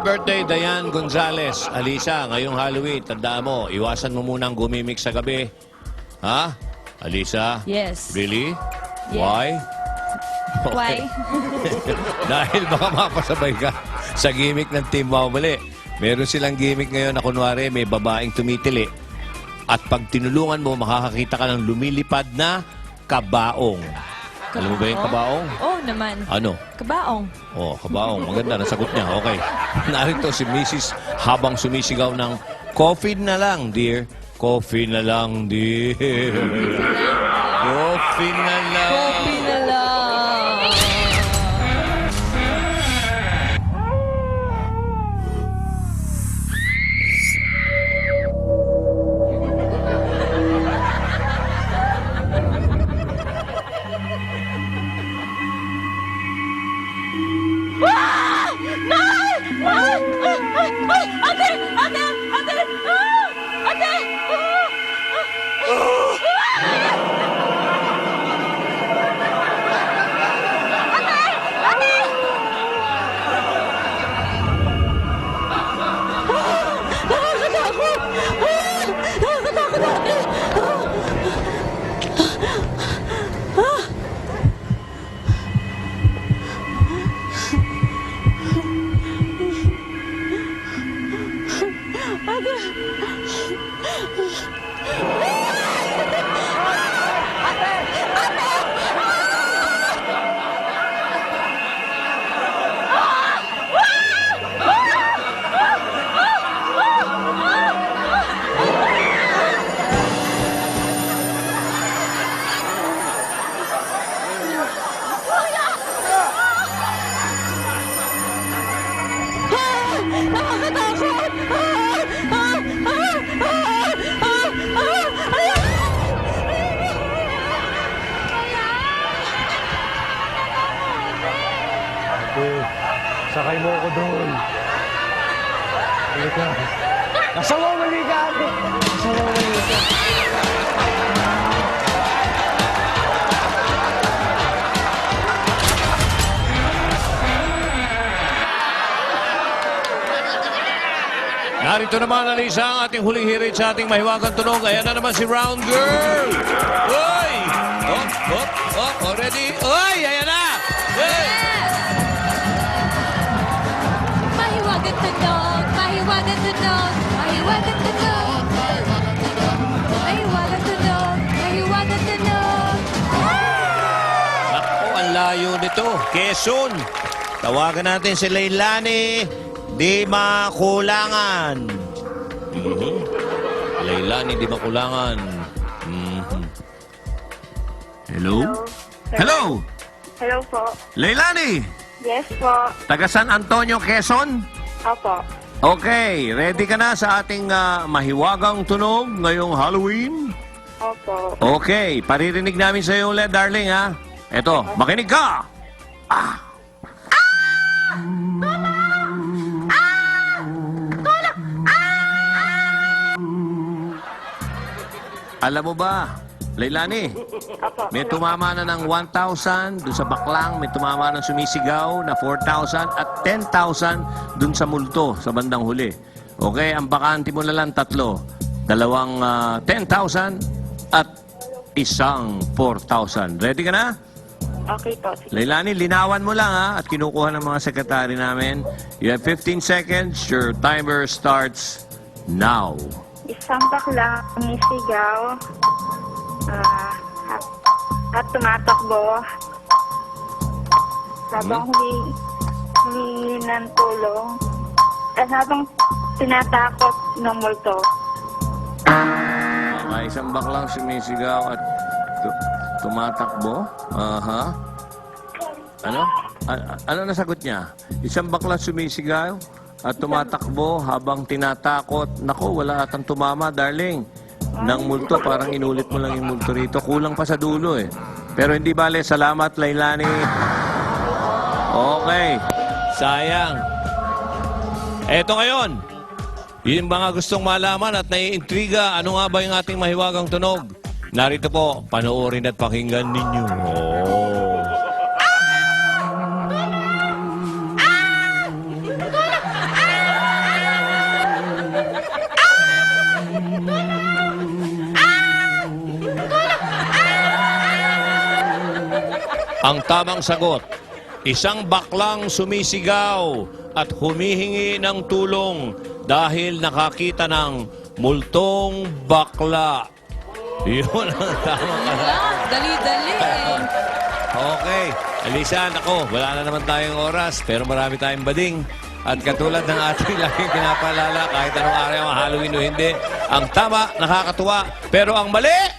birthday, Dayan Gonzales. Alisa, ngayong Halloween, tandaan mo, iwasan mo munang gumimik sa gabi. Ha? Alisa? Yes. Really? Yes. Why? Why? Dahil baka mapasabay ka sa gimmick ng Team Baubali. Meron silang gimmick ngayon na kunwari may babaeng tumitili. At pag tinulungan mo, makakakita ka ng lumilipad na kabaong. Alam mo ba yung kabaong? Oo naman. Ano? Kabaong. Oh, kabaong. Maganda, nasagot niya. Okay. Narito si Mrs. habang sumisigaw ng coffee na lang, dear. Coffee na lang, dear. Coffee na lang. Coffee na lang. Sakay mo ako doon. Halika. Nasawa, halika ate. Nasawa, halika. Narito naman, Alisa, ang ating huling hirit sa ating mahiwagang tunog. Ayan na naman si Round Girl. Uy! Already? Uy! Ayan na! Hey! Mahiwagang tunog, mahiwagang tunog, mahiwagang tunog. Mahiwagang tunog, mahiwagang tunog. Ako, ang layo nito. Quezon. Tawagan natin si Leilani. Di makulangan. Leilani, di makulangan. Hello? Hello? Hello po. Leilani! Yes po. Taga San Antonio, Quezon? Opo. Okay, ready ka na sa ating mahiwagang tunog ngayong Halloween? Opo. Okay, paririnig namin sa iyo ulit, darling, ha? Eto, makinig ka! Alam mo ba, Leilani, Opo. may tumama na ng 1,000 dun sa baklang, may tumama ng sumisigaw na 4,000 at 10,000 dun sa multo sa bandang huli. Okay, ang bakante mo na lang tatlo. Dalawang 10,000 at isang 4,000. Ready ka na? Okay po. Sige. Leilani, linawan mo lang, ha? At kinukuha ng mga sekretary namin. You have 15 seconds. Your timer starts now. Isang bakla umisigaw at tumatakbo habang humingi ng tulong at habang tinatakot ng multo. Okay, isang baklang sumisigaw at tumatakbo. Aha. Ano? Ano nasagot niya? Isang baklang sumisigaw at tumatakbo habang tinatakot. Nako, wala atang tumama, darling. Nang multo, parang inulit mo lang yung multo rito. Kulang pa sa dulo, eh. Pero hindi bale, salamat, Leilani. Okay. Sayang. Eto ngayon. Yung mga gustong malaman at naiintriga, ano nga ba yung ating mahiwagang tunog? Narito po, panoorin at pakinggan ninyo. Oh. Ang tamang sagot, isang baklang sumisigaw at humihingi ng tulong dahil nakakita ng multong bakla. Yun ang tamang sagot. Dali-dali. Okay. Alisa, ako, wala na naman tayong oras, pero marami tayong bading. At katulad ng ating laging pinapaalala, kahit anong araw ang Halloween o hindi, ang tama, nakakatuwa, pero ang mali,